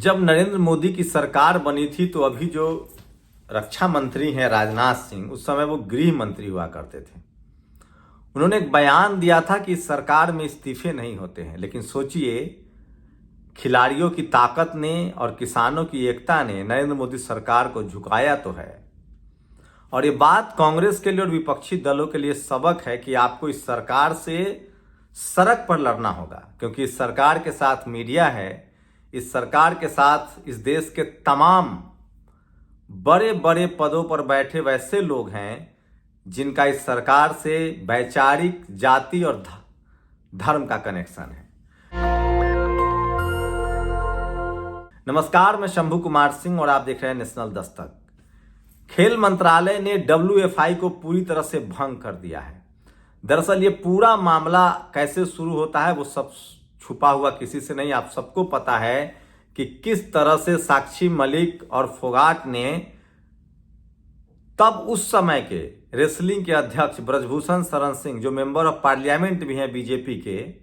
जब नरेंद्र मोदी की सरकार बनी थी तो अभी जो रक्षा मंत्री हैं राजनाथ सिंह, उस समय वो गृह मंत्री हुआ करते थे। उन्होंने एक बयान दिया था कि इस सरकार में इस्तीफे नहीं होते हैं। लेकिन सोचिए, खिलाड़ियों की ताकत ने और किसानों की एकता ने नरेंद्र मोदी सरकार को झुकाया तो है। और ये बात कांग्रेस के लिए और विपक्षी दलों के लिए सबक है कि आपको इस सरकार से सड़क पर लड़ना होगा, क्योंकि इस सरकार के साथ मीडिया है, इस सरकार के साथ इस देश के तमाम बड़े बड़े पदों पर बैठे वैसे लोग हैं जिनका इस सरकार से वैचारिक, जाति और धर्म का कनेक्शन है। नमस्कार, मैं शंभू कुमार सिंह और आप देख रहे हैं नेशनल दस्तक। खेल मंत्रालय ने WFI को पूरी तरह से भंग कर दिया है। दरअसल ये पूरा मामला कैसे शुरू होता है वो सब छुपा हुआ किसी से नहीं, आप सबको पता है कि किस तरह से साक्षी मलिक और फोगाट ने तब उस समय के रेसलिंग के अध्यक्ष ब्रजभूषण शरण सिंह, जो मेंबर ऑफ पार्लियामेंट भी हैं बीजेपी के,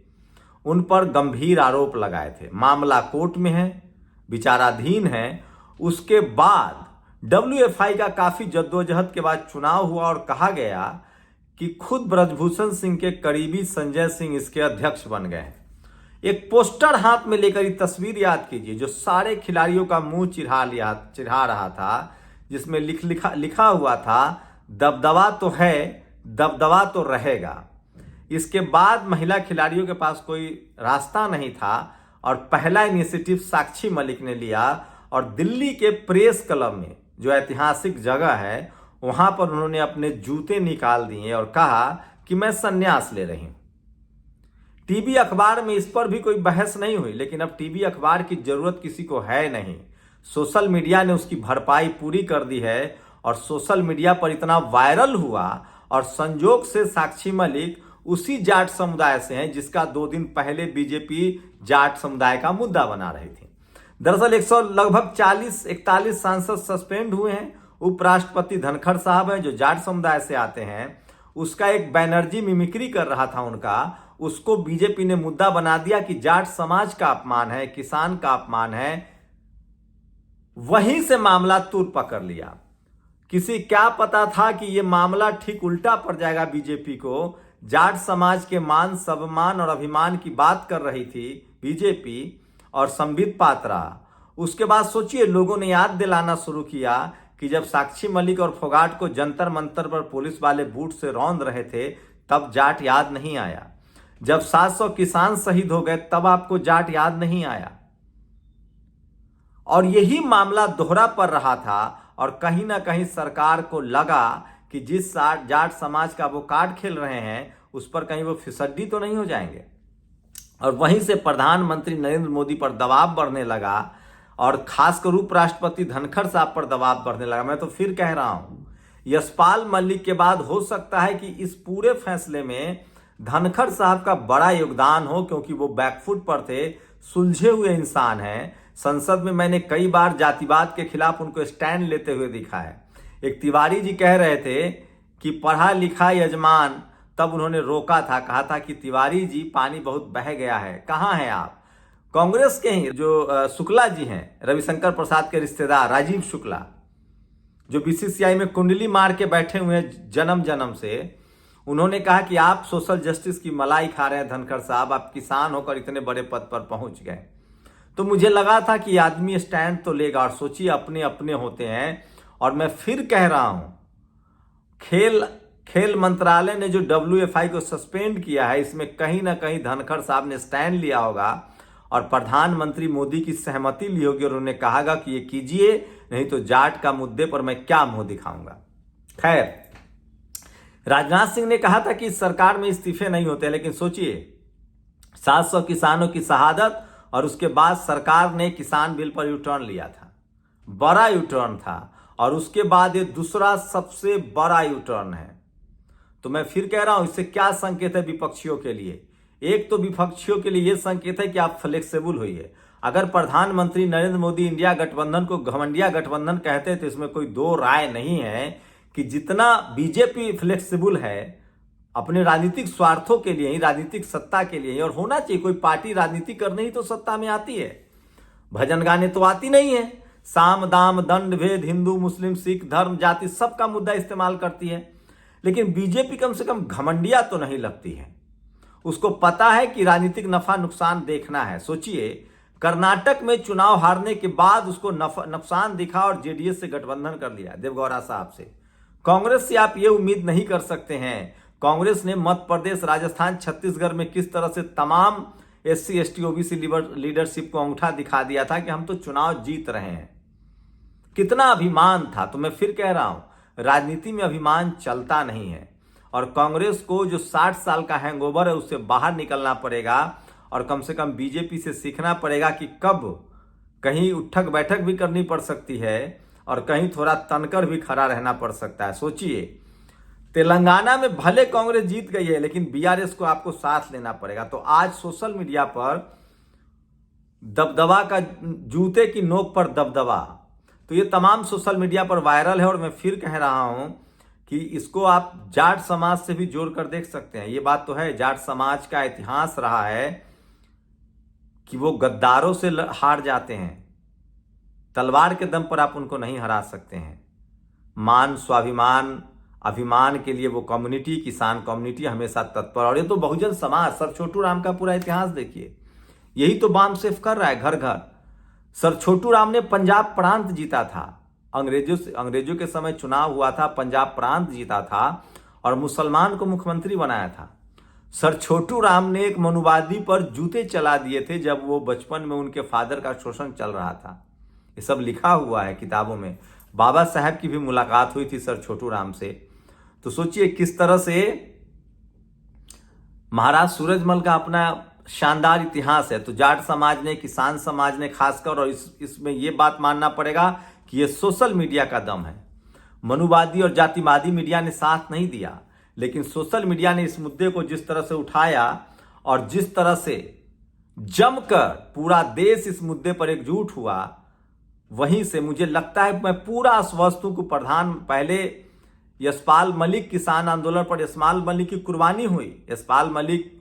उन पर गंभीर आरोप लगाए थे। मामला कोर्ट में है, विचाराधीन है। उसके बाद WFI का काफी जद्दोजहद के बाद चुनाव हुआ और कहा गया कि खुद ब्रजभूषण सिंह के करीबी संजय सिंह इसके अध्यक्ष बन गए हैं। एक पोस्टर हाथ में लेकर ये तस्वीर याद कीजिए जो सारे खिलाड़ियों का मुंह चिढ़ा रहा था, जिसमें लिखा हुआ था, दबदबा तो है, दबदबा तो रहेगा। इसके बाद महिला खिलाड़ियों के पास कोई रास्ता नहीं था और पहला इनिशिएटिव साक्षी मलिक ने लिया और दिल्ली के प्रेस क्लब में, जो ऐतिहासिक जगह है, वहां पर उन्होंने अपने जूते निकाल दिए और कहा कि मैं संन्यास ले रही हूं। टीवी अखबार में इस पर भी कोई बहस नहीं हुई, लेकिन अब टीवी अखबार की जरूरत किसी को है नहीं। सोशल मीडिया ने उसकी भरपाई पूरी कर दी है और सोशल मीडिया पर इतना वायरल हुआ। और संजोग से साक्षी मलिक उसी जाट समुदाय से हैं जिसका 2 दिन पहले बीजेपी जाट समुदाय का मुद्दा बना रही थी। दरअसल लगभग 40-41 सांसद सस्पेंड हुए हैं। उपराष्ट्रपति धनखड़ साहब हैं जो जाट समुदाय से आते हैं, उसका एक बैनर्जी मिमिक्री कर रहा था उनका, उसको बीजेपी ने मुद्दा बना दिया कि जाट समाज का अपमान है, किसान का अपमान है। वहीं से मामला तूर पकड़ लिया। किसी क्या पता था कि यह मामला ठीक उल्टा पड़ जाएगा बीजेपी को। जाट समाज के मान, सम्मान और अभिमान की बात कर रही थी बीजेपी और संबित पात्रा। उसके बाद सोचिए, लोगों ने याद दिलाना शुरू किया कि जब साक्षी मलिक और फोगाट को जंतर मंतर पर पुलिस वाले बूट से रौंद रहे थे तब जाट याद नहीं आया। जब 700 किसान शहीद हो गए तब आपको जाट याद नहीं आया। और यही मामला दोहरा पड़ रहा था और कहीं ना कहीं सरकार को लगा कि जिस जाट समाज का वो कार्ड खेल रहे हैं उस पर कहीं वो फिसड्डी तो नहीं हो जाएंगे। और वहीं से प्रधानमंत्री नरेंद्र मोदी पर दबाव बढ़ने लगा और खासकर उपराष्ट्रपति धनखड़ साहब पर दबाव बढ़ने लगा। मैं तो फिर कह रहा हूं, यशपाल मलिक के बाद हो सकता है कि इस पूरे फैसले में धनखड़ साहब का बड़ा योगदान हो, क्योंकि वो बैकफुट पर थे, सुलझे हुए इंसान हैं। संसद में मैंने कई बार जातिवाद के खिलाफ उनको स्टैंड लेते हुए दिखा है। एक तिवारी जी कह रहे थे कि पढ़ा लिखा यजमान, तब उन्होंने रोका था, कहा था कि तिवारी जी पानी बहुत बह गया है, कहाँ हैं आप। कांग्रेस के ही जो शुक्ला जी हैं, रविशंकर प्रसाद के रिश्तेदार राजीव शुक्ला, जो BCCI में कुंडली मार के बैठे हुए हैं जन्म से, उन्होंने कहा कि आप सोशल जस्टिस की मलाई खा रहे हैं धनखड़ साहब, आप किसान होकर इतने बड़े पद पर पहुंच गए। तो मुझे लगा था कि आदमी स्टैंड तो लेगा। और सोचिए, अपने अपने होते हैं। और मैं फिर कह रहा हूं, खेल मंत्रालय ने जो WFI को सस्पेंड किया है, इसमें कहीं ना कहीं धनखड़ साहब ने स्टैंड लिया होगा और प्रधानमंत्री मोदी की सहमति ली होगी और उन्होंने कहा कि ये कीजिए, नहीं तो जाट का मुद्दे पर मैं क्या मुंह दिखाऊंगा। खैर, राजनाथ सिंह ने कहा था कि इस सरकार में इस्तीफे नहीं होते, लेकिन सोचिए, 700 किसानों की शहादत और उसके बाद सरकार ने किसान बिल पर यूटर्न लिया था। बड़ा यूटर्न था और उसके बाद ये दूसरा सबसे बड़ा यूटर्न है। तो मैं फिर कह रहा हूं, इससे क्या संकेत है विपक्षियों के लिए? एक तो विपक्षियों के लिए यह संकेत है कि आप फ्लेक्सिबल होइए। अगर प्रधानमंत्री नरेंद्र मोदी इंडिया गठबंधन को घमंडिया गठबंधन कहते तो इसमें कोई दो राय नहीं है कि जितना बीजेपी फ्लेक्सिबल है अपने राजनीतिक स्वार्थों के लिए ही, राजनीतिक सत्ता के लिए ही, और होना चाहिए। कोई पार्टी राजनीति करने ही तो सत्ता में आती है। भजन गाने तो आती नहीं है। साम दाम दंड भेद, हिंदू मुस्लिम सिख धर्म जाति सबका मुद्दा इस्तेमाल करती है। लेकिन बीजेपी कम से कम घमंडिया तो नहीं लगती है। उसको पता है कि राजनीतिक नफा नुकसान देखना है। सोचिए, कर्नाटक में चुनाव हारने के बाद उसको नुकसान दिखा और जेडीएस से गठबंधन कर लिया देवगौड़ा साहब से। कांग्रेस से आप ये उम्मीद नहीं कर सकते हैं। कांग्रेस ने मध्य प्रदेश, राजस्थान, छत्तीसगढ़ में किस तरह से तमाम SC ST OBC लीडरशिप को अंगूठा दिखा दिया था कि हम तो चुनाव जीत रहे हैं। कितना अभिमान था। तो मैं फिर कह रहा हूं, राजनीति में अभिमान चलता नहीं है और कांग्रेस को जो 60 साल का हैंगओवर है उससे बाहर निकलना पड़ेगा और कम से कम बीजेपी से सीखना पड़ेगा कि कब कहीं उठक बैठक भी करनी पड़ सकती है और कहीं थोड़ा तनकर भी खड़ा रहना पड़ सकता है। सोचिए, तेलंगाना में भले कांग्रेस जीत गई है लेकिन BRS को आपको साथ लेना पड़ेगा। तो आज सोशल मीडिया पर दबदबा का, जूते की नोक पर दबदबा, तो ये तमाम सोशल मीडिया पर वायरल है और मैं फिर कह रहा हूं कि इसको आप जाट समाज से भी जोड़कर देख सकते हैं। ये बात तो है, जाट समाज का इतिहास रहा है कि वो गद्दारों से हार जाते हैं, तलवार के दम पर आप उनको नहीं हरा सकते हैं। मान, स्वाभिमान, अभिमान के लिए वो कम्युनिटी, किसान कम्युनिटी हमेशा तत्पर। और ये तो बहुजन समाज, सर छोटू राम का पूरा इतिहास देखिए, यही तो बाम सेफ कर रहा है घर घर। सर छोटू राम ने पंजाब प्रांत जीता था, अंग्रेजों के समय चुनाव हुआ था, पंजाब प्रांत जीता था और मुसलमान को मुख्यमंत्री बनाया था। सर छोटू राम ने एक मनुवादी पर जूते चला दिए थे जब वो बचपन में उनके फादर का शोषण चल रहा था। ये सब लिखा हुआ है किताबों में। बाबा साहब की भी मुलाकात हुई थी सर छोटू राम से। तो सोचिए किस तरह से महाराज सूरजमल का अपना शानदार इतिहास है। तो जाट समाज ने, किसान समाज ने खासकर, और इसमें यह बात मानना पड़ेगा कि यह सोशल मीडिया का दम है। मनुवादी और जातिवादी मीडिया ने साथ नहीं दिया, लेकिन सोशल मीडिया ने इस मुद्दे को जिस तरह से उठाया और जिस तरह से जमकर पूरा देश इस मुद्दे पर एकजुट हुआ, वहीं से मुझे लगता है मैं पूरा आश्वस्त हूं कि पहले यशपाल मलिक किसान आंदोलन पर यशपाल मलिक की कुर्बानी हुई। यशपाल मलिक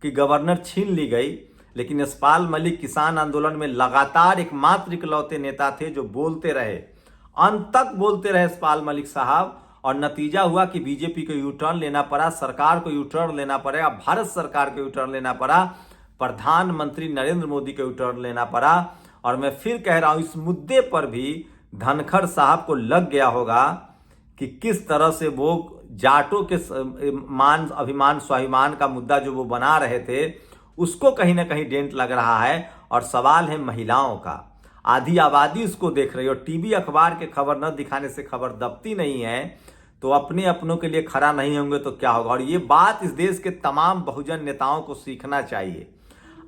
की गवर्नर छीन ली गई, लेकिन यशपाल मलिक किसान आंदोलन में लगातार एकमात्र इकलौते नेता थे जो बोलते रहे, अंत तक बोलते रहे यशपाल मलिक साहब। और नतीजा हुआ कि बीजेपी को यू टर्न लेना पड़ा, सरकार को यू टर्न लेना पड़ेगा, भारत सरकार को यू टर्न लेना पड़ा, प्रधानमंत्री नरेंद्र मोदी को यू टर्न लेना पड़ा। और मैं फिर कह रहा हूं, इस मुद्दे पर भी धनखड़ साहब को लग गया होगा कि किस तरह से वो जाटों के मान, अभिमान, स्वाभिमान का मुद्दा जो वो बना रहे थे उसको कहीं ना कहीं डेंट लग रहा है। और सवाल है महिलाओं का, आधी आबादी उसको देख रही है और टीवी अखबार के खबर न दिखाने से खबर दबती नहीं है। तो अपने अपनों के लिए खड़ा नहीं होंगे तो क्या होगा। और ये बात इस देश के तमाम बहुजन नेताओं को सीखना चाहिए।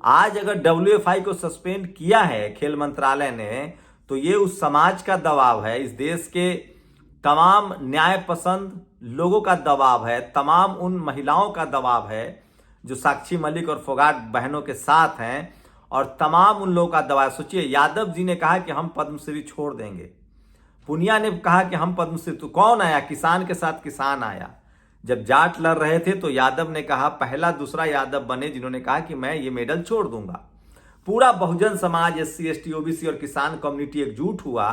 आज अगर WFI को सस्पेंड किया है खेल मंत्रालय ने, तो ये उस समाज का दबाव है, इस देश के तमाम न्याय पसंद लोगों का दबाव है, तमाम उन महिलाओं का दबाव है जो साक्षी मलिक और फोगाट बहनों के साथ हैं, और तमाम उन लोगों का दबाव। सोचिए, यादव जी ने कहा कि हम पद्मश्री छोड़ देंगे, पुनिया ने कहा कि हम पद्मश्री, तो कौन आया? किसान के साथ किसान आया। जब जाट लड़ रहे थे तो यादव ने कहा, पहला दूसरा यादव बने जिन्होंने कहा कि मैं ये मेडल छोड़ दूंगा। पूरा Bahujan Samaj, SC ST OBC और किसान कम्युनिटी एकजुट हुआ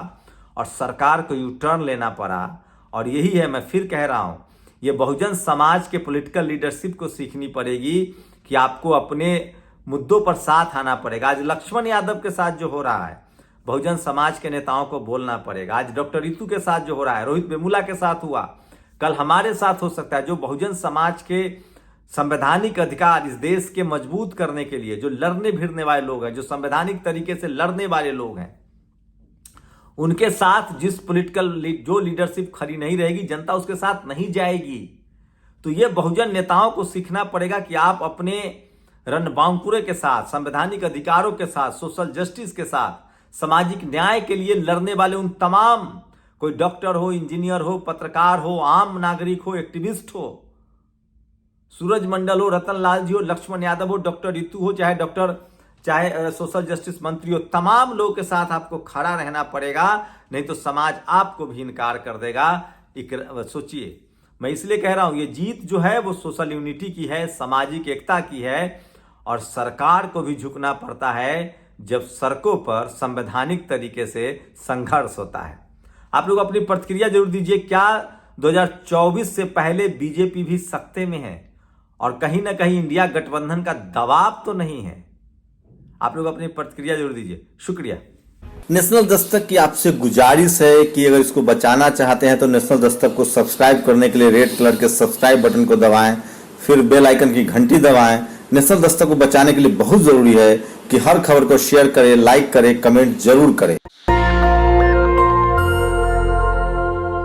और सरकार को यू टर्न लेना पड़ा। और यही है, मैं फिर कह रहा हूं, ये बहुजन समाज के पॉलिटिकल लीडरशिप को सीखनी पड़ेगी कि आपको अपने मुद्दों पर साथ आना पड़ेगा। आज लक्ष्मण यादव के साथ जो हो रहा है, बहुजन समाज के नेताओं को बोलना पड़ेगा। आज डॉक्टर रितु के साथ जो हो रहा है, रोहित वेमुला के साथ हुआ, कल हमारे साथ हो सकता है। जो बहुजन समाज के संवैधानिक अधिकार इस देश के मजबूत करने के लिए जो लड़ने भिड़ने वाले लोग हैं, जो संवैधानिक तरीके से लड़ने वाले लोग हैं, उनके साथ जिस पॉलिटिकल जो लीडरशिप खड़ी नहीं रहेगी, जनता उसके साथ नहीं जाएगी। तो ये बहुजन नेताओं को सीखना पड़ेगा कि आप अपने रणबांकुरे के साथ, संवैधानिक अधिकारों के साथ, सोशल जस्टिस के साथ, सामाजिक न्याय के लिए लड़ने वाले उन तमाम, कोई डॉक्टर हो, इंजीनियर हो, पत्रकार हो, आम नागरिक हो, एक्टिविस्ट हो, सूरज मंडल हो, रतन लाल जी हो, लक्ष्मण यादव हो, डॉक्टर रितु हो, चाहे सोशल जस्टिस मंत्री हो, तमाम लोगों के साथ आपको खड़ा रहना पड़ेगा, नहीं तो समाज आपको भी इनकार कर देगा। सोचिए, मैं इसलिए कह रहा हूं, ये जीत जो है वो सोशल यूनिटी की है, सामाजिक एकता की है, और सरकार को भी झुकना पड़ता है। जब सड़कों पर संवैधानिक तरीके से संघर्ष होता है। आप लोग अपनी प्रतिक्रिया जरूर दीजिए। क्या 2024 से पहले बीजेपी भी सत्ते में है और कहीं ना कहीं इंडिया गठबंधन का दबाव तो नहीं है? आप लोग अपनी प्रतिक्रिया जरूर दीजिए। शुक्रिया। नेशनल दस्तक की आपसे गुजारिश है कि अगर इसको बचाना चाहते हैं तो नेशनल दस्तक को सब्सक्राइब करने के लिए रेड कलर के सब्सक्राइब बटन को दबाएं, फिर बेल आइकन की घंटी दबाएं। नेशनल दस्तक को बचाने के लिए बहुत जरूरी है कि हर खबर को शेयर करें, लाइक करें, कमेंट जरूर करें।